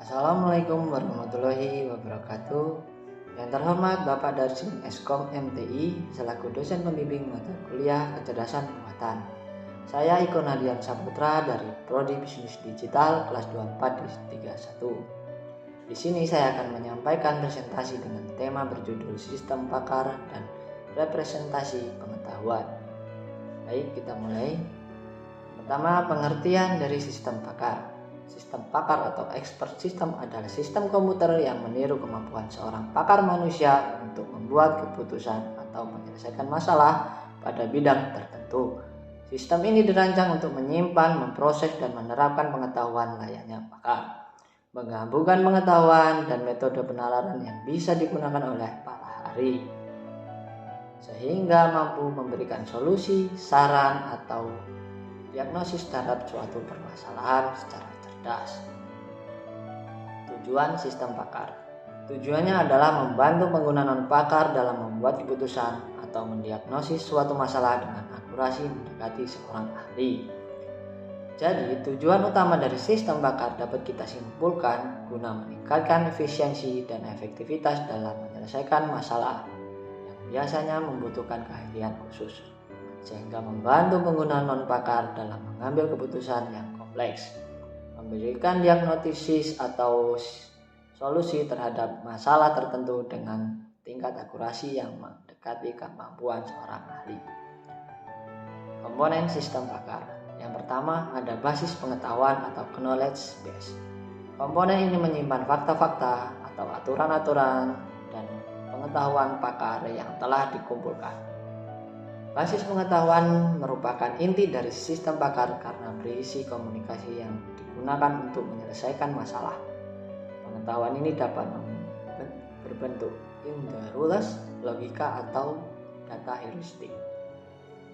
Assalamualaikum warahmatullahi wabarakatuh. Yang terhormat Bapak Darsin Eskom MTI selaku dosen pembimbing mata kuliah kecerdasan buatan. Saya Iko Nadian Saputra dari Prodi Bisnis Digital kelas 24 di 31. Di sini saya akan menyampaikan presentasi dengan tema berjudul Sistem Pakar dan Representasi Pengetahuan. Baik, kita mulai. Pertama, pengertian dari sistem pakar. Sistem pakar atau expert system adalah sistem komputer yang meniru kemampuan seorang pakar manusia untuk membuat keputusan atau menyelesaikan masalah pada bidang tertentu. Sistem ini dirancang untuk menyimpan, memproses, dan menerapkan pengetahuan layaknya pakar, menggabungkan pengetahuan dan metode penalaran yang bisa digunakan oleh para ahli, sehingga mampu memberikan solusi, saran, atau diagnosis terhadap suatu permasalahan secara cerdas. Tujuan sistem pakar. Tujuannya adalah membantu pengguna non-pakar dalam membuat keputusan atau mendiagnosis suatu masalah dengan akurasi mendekati seorang ahli. Jadi, tujuan utama dari sistem pakar dapat kita simpulkan guna meningkatkan efisiensi dan efektivitas dalam menyelesaikan masalah yang biasanya membutuhkan keahlian khusus, sehingga membantu pengguna non-pakar dalam mengambil keputusan yang kompleks, memberikan diagnosis atau solusi terhadap masalah tertentu dengan tingkat akurasi yang mendekati kemampuan seorang ahli. Komponen sistem pakar. Yang pertama ada basis pengetahuan atau knowledge base. Komponen ini menyimpan fakta-fakta atau aturan-aturan dan pengetahuan pakar yang telah dikumpulkan. Basis pengetahuan merupakan inti dari sistem pakar karena berisi komunikasi yang digunakan untuk menyelesaikan masalah. Pengetahuan ini dapat berbentuk rules, logika, atau data heuristik.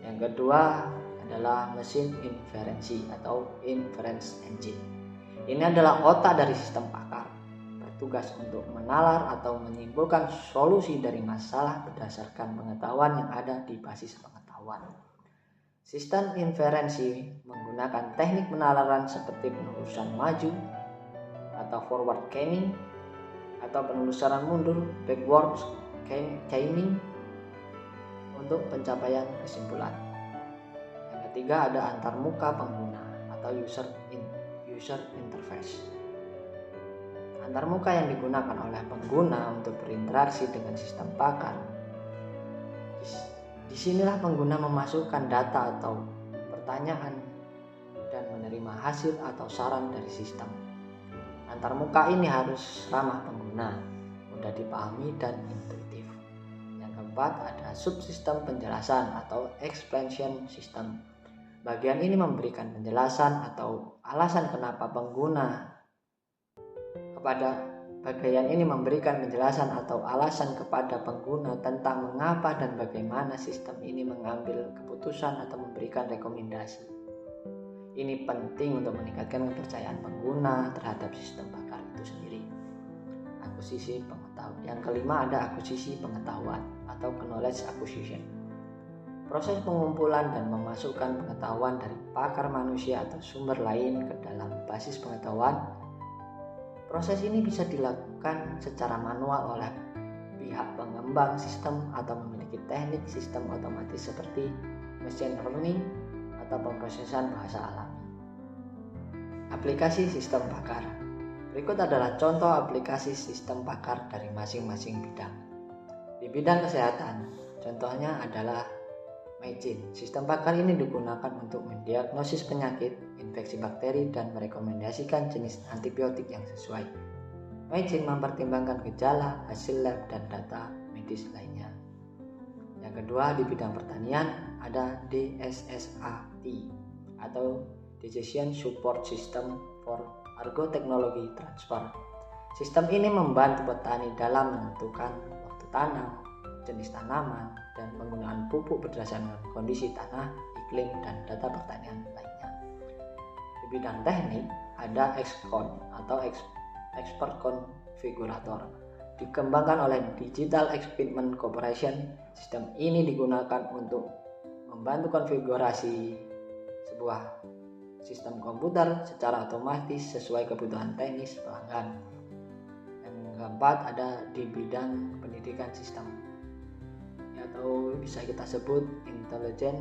Yang kedua adalah mesin inferensi atau inference engine. Ini adalah otak dari sistem pakar, bertugas untuk menalar atau menyimpulkan solusi dari masalah berdasarkan pengetahuan yang ada di basis pengetahuan. Sistem inferensi menggunakan teknik penalaran seperti penelusuran maju atau forward chaining, atau penelusuran mundur backward chaining untuk pencapaian kesimpulan. Yang ketiga ada antarmuka pengguna atau user interface. Antarmuka yang digunakan oleh pengguna untuk berinteraksi dengan sistem pakar. Disinilah pengguna memasukkan data atau pertanyaan dan menerima hasil atau saran dari sistem. Antarmuka ini harus ramah pengguna, mudah dipahami dan intuitif. Yang keempat ada subsistem penjelasan atau explanation system. Bagian ini memberikan penjelasan atau alasan kenapa pengguna Bagian ini memberikan penjelasan atau alasan kepada pengguna tentang mengapa dan bagaimana sistem ini mengambil keputusan atau memberikan rekomendasi. Ini penting untuk meningkatkan kepercayaan pengguna terhadap sistem pakar itu sendiri. Akuisisi pengetahuan. Yang kelima ada akuisisi pengetahuan atau knowledge acquisition. Proses pengumpulan dan memasukkan pengetahuan dari pakar manusia atau sumber lain ke dalam basis pengetahuan. Proses ini bisa dilakukan secara manual oleh pihak pengembang sistem atau memiliki teknik sistem otomatis seperti machine learning atau pemrosesan bahasa alami. Aplikasi sistem pakar. Berikut adalah contoh aplikasi sistem pakar dari masing-masing bidang. Di bidang kesehatan, contohnya adalah MyGene. Sistem pakar ini digunakan untuk mendiagnosis penyakit, infeksi bakteri, dan merekomendasikan jenis antibiotik yang sesuai. MyGene mempertimbangkan gejala, hasil lab, dan data medis lainnya. Yang kedua, di bidang pertanian ada DSSAT atau Decision Support System for Agrotechnology Transfer. Sistem ini membantu petani dalam menentukan waktu tanam, jenis tanaman, dan penggunaan pupuk berdasarkan kondisi tanah, iklim, dan data pertanian lainnya. Di bidang teknik ada XCON atau Expert Configurator, dikembangkan oleh Digital Equipment Corporation. Sistem ini digunakan untuk membantu konfigurasi sebuah sistem komputer secara otomatis sesuai kebutuhan teknis pelanggan. Yang keempat ada di bidang pendidikan sistem, atau bisa kita sebut Intelligent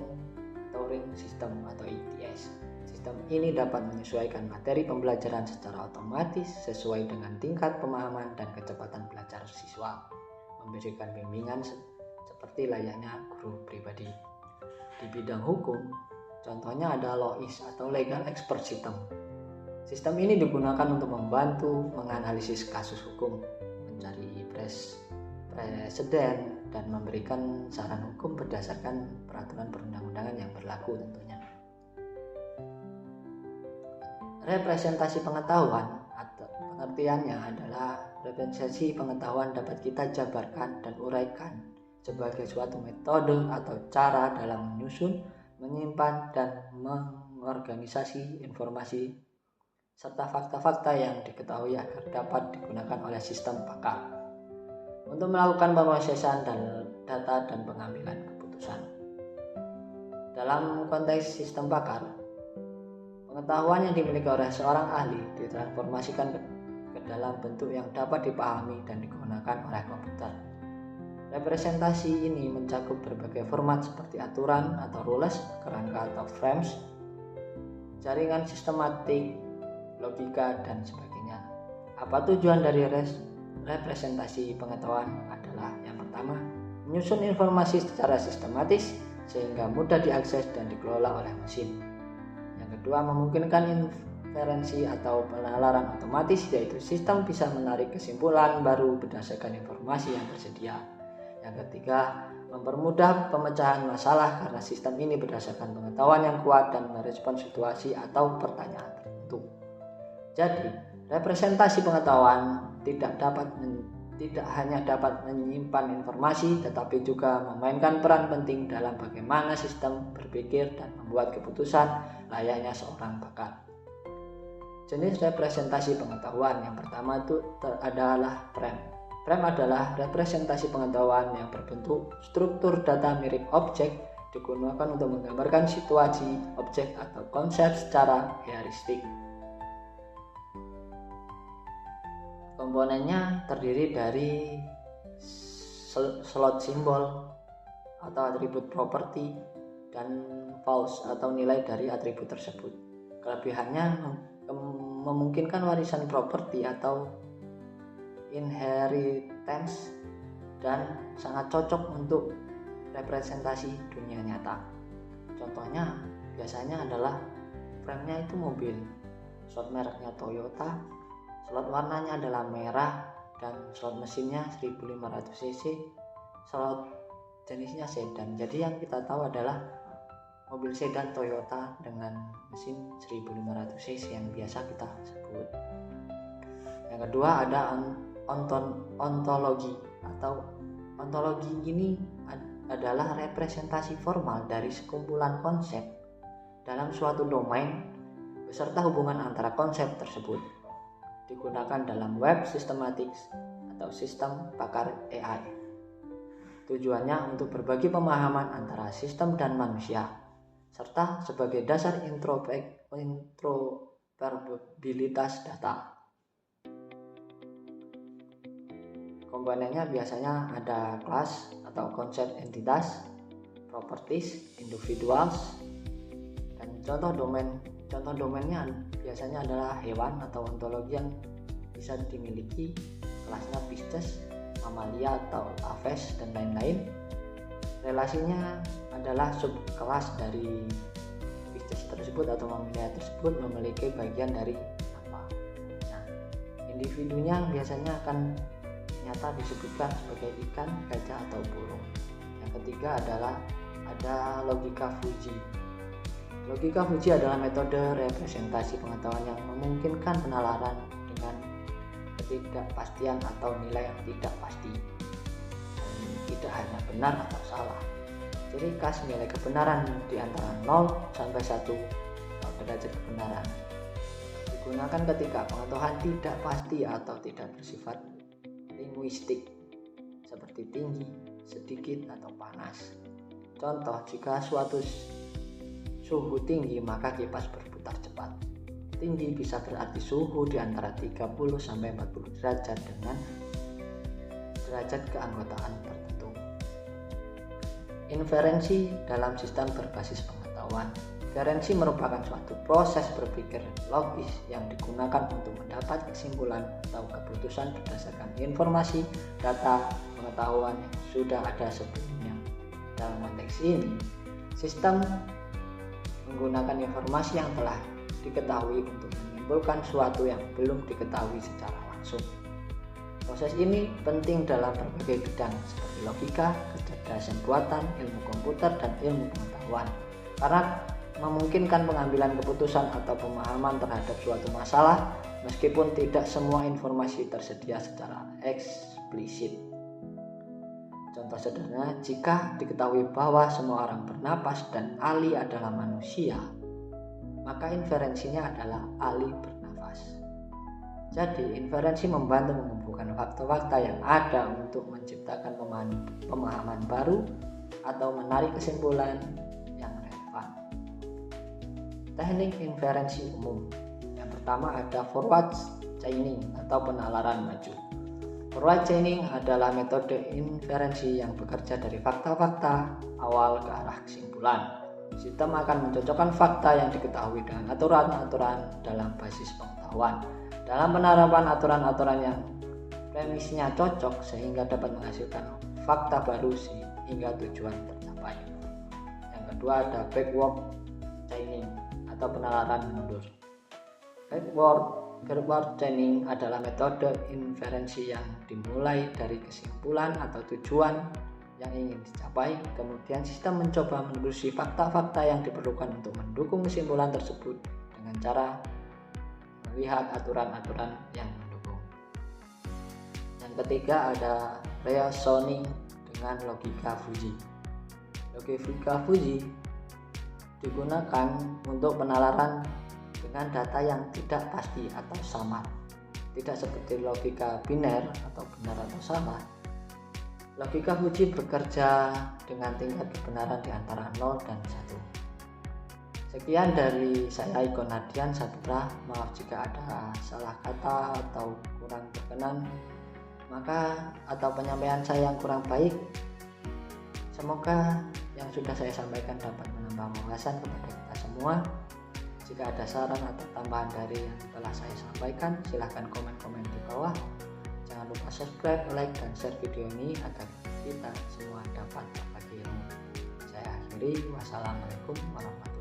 Turing System atau ITS. Sistem ini dapat menyesuaikan materi pembelajaran secara otomatis sesuai dengan tingkat pemahaman dan kecepatan belajar siswa, memberikan bimbingan seperti layaknya guru pribadi. Di bidang hukum, contohnya ada LOIS atau Legal Expert System. Sistem ini digunakan untuk membantu menganalisis kasus hukum, mencari preseden, dan memberikan saran hukum berdasarkan peraturan perundang-undangan yang berlaku tentunya. Representasi pengetahuan atau pengertiannya adalah representasi pengetahuan dapat kita jabarkan dan uraikan sebagai suatu metode atau cara dalam menyusun, menyimpan, dan mengorganisasi informasi serta fakta-fakta yang diketahui agar dapat digunakan oleh sistem pakar untuk melakukan pemrosesan data dan pengambilan keputusan. Dalam konteks sistem pakar, pengetahuan yang dimiliki oleh seorang ahli ditransformasikan ke dalam bentuk yang dapat dipahami dan digunakan oleh komputer. Representasi ini mencakup berbagai format seperti aturan atau rules, kerangka atau frames, jaringan sistematik, logika, dan sebagainya. Apa tujuan dari representasi pengetahuan adalah yang pertama, menyusun informasi secara sistematis sehingga mudah diakses dan dikelola oleh mesin. Yang kedua, memungkinkan inferensi atau penalaran otomatis, yaitu sistem bisa menarik kesimpulan baru berdasarkan informasi yang tersedia. Yang ketiga, mempermudah pemecahan masalah karena sistem ini berdasarkan pengetahuan yang kuat dan merespon situasi atau pertanyaan tertentu. Jadi, representasi pengetahuan tidak hanya dapat menyimpan informasi, tetapi juga memainkan peran penting dalam bagaimana sistem berpikir dan membuat keputusan layaknya seorang pakar. Jenis representasi pengetahuan yang pertama itu adalah frame. Frame adalah representasi pengetahuan yang berbentuk struktur data mirip objek, digunakan untuk menggambarkan situasi, objek, atau konsep secara heuristik. Komponennya terdiri dari slot simbol atau atribut properti dan values atau nilai dari atribut tersebut. Kelebihannya memungkinkan warisan properti atau inheritance dan sangat cocok untuk representasi dunia nyata. Contohnya biasanya adalah frame-nya itu mobil, slot mereknya Toyota, slot warnanya adalah merah, dan slot mesinnya 1500 cc, slot jenisnya sedan. Jadi yang kita tahu adalah mobil sedan Toyota dengan mesin 1500 cc yang biasa kita sebut. Yang kedua ada ontologi atau ontologi ini adalah representasi formal dari sekumpulan konsep dalam suatu domain beserta hubungan antara konsep tersebut. Digunakan dalam web systematics atau sistem pakar AI. Tujuannya untuk berbagi pemahaman antara sistem dan manusia, serta sebagai dasar interoperabilitas data. Komponennya biasanya ada kelas atau konsep entitas, properties, individuals, dan contoh domainnya biasanya adalah hewan atau ontologi yang bisa dimiliki, kelasnya Pisces, mamalia atau aves, dan lain-lain. Relasinya adalah subkelas dari Pisces tersebut atau mamalia tersebut memiliki bagian dari apa. Nah, individunya biasanya akan nyata disebutkan sebagai ikan, gajah, atau burung. Yang ketiga adalah ada logika Fuzzy. Logika Fuzzy adalah metode representasi pengetahuan yang memungkinkan penalaran dengan ketidakpastian atau nilai yang tidak pasti. Dan tidak hanya benar atau salah. Ciri khas nilai kebenaran di antara 0 sampai 1 derajat kebenaran. Digunakan ketika pengetahuan tidak pasti atau tidak bersifat linguistik, seperti tinggi, sedikit, atau panas. Contoh, jika suatu suhu tinggi maka kipas berputar berputar cepat. Tinggi bisa berarti suhu di antara 30 sampai 40 derajat dengan derajat keanggotaan tertentu. Inferensi dalam sistem berbasis pengetahuan. Inferensi merupakan suatu proses berpikir logis yang digunakan untuk mendapat kesimpulan atau keputusan berdasarkan informasi, data, pengetahuan yang sudah ada sebelumnya. Dalam konteks ini, sistem menggunakan informasi yang telah diketahui untuk menyimpulkan suatu yang belum diketahui secara langsung. Proses ini penting dalam berbagai bidang seperti logika, kecerdasan buatan, ilmu komputer, dan ilmu pengetahuan, karena memungkinkan pengambilan keputusan atau pemahaman terhadap suatu masalah meskipun tidak semua informasi tersedia secara eksplisit. Contoh sederhana, jika diketahui bahwa semua orang bernapas dan Ali adalah manusia, maka inferensinya adalah Ali bernafas. Jadi, inferensi membantu mengumpulkan fakta-fakta yang ada untuk menciptakan pemahaman baru atau menarik kesimpulan yang relevan. Teknik inferensi umum. Yang pertama ada forward chaining atau penalaran maju. Forward chaining adalah metode inferensi yang bekerja dari fakta-fakta awal ke arah kesimpulan. Sistem akan mencocokkan fakta yang diketahui dengan aturan-aturan dalam basis pengetahuan. Dalam penerapan aturan-aturan yang premisnya cocok sehingga dapat menghasilkan fakta baru sehingga tujuan tercapai. Yang kedua ada backward chaining atau penalaran mundur. Backward chaining adalah metode inferensi yang dimulai dari kesimpulan atau tujuan yang ingin dicapai, kemudian sistem mencoba menelusuri fakta-fakta yang diperlukan untuk mendukung kesimpulan tersebut dengan cara melihat aturan-aturan yang mendukung. Yang ketiga ada reasoning dengan logika Fuzzy. Logika Fuzzy digunakan untuk penalaran dengan data yang tidak pasti atau samar, tidak seperti logika biner atau benar atau salah. Logika Fuzzy bekerja dengan tingkat kebenaran di antara 0 dan 1. Sekian dari saya, Iko Nadian Saputra. Maaf jika ada salah kata atau kurang berkenan atau penyampaian saya yang kurang baik. Semoga yang sudah saya sampaikan dapat menambah wawasan kepada kita semua. Jika ada saran atau tambahan dari yang telah saya sampaikan, silahkan komen-komen di bawah. Jangan lupa subscribe, like, dan share video ini agar kita semua dapat berbagi ilmu. Saya akhiri, wassalamualaikum warahmatullahi wabarakatuh.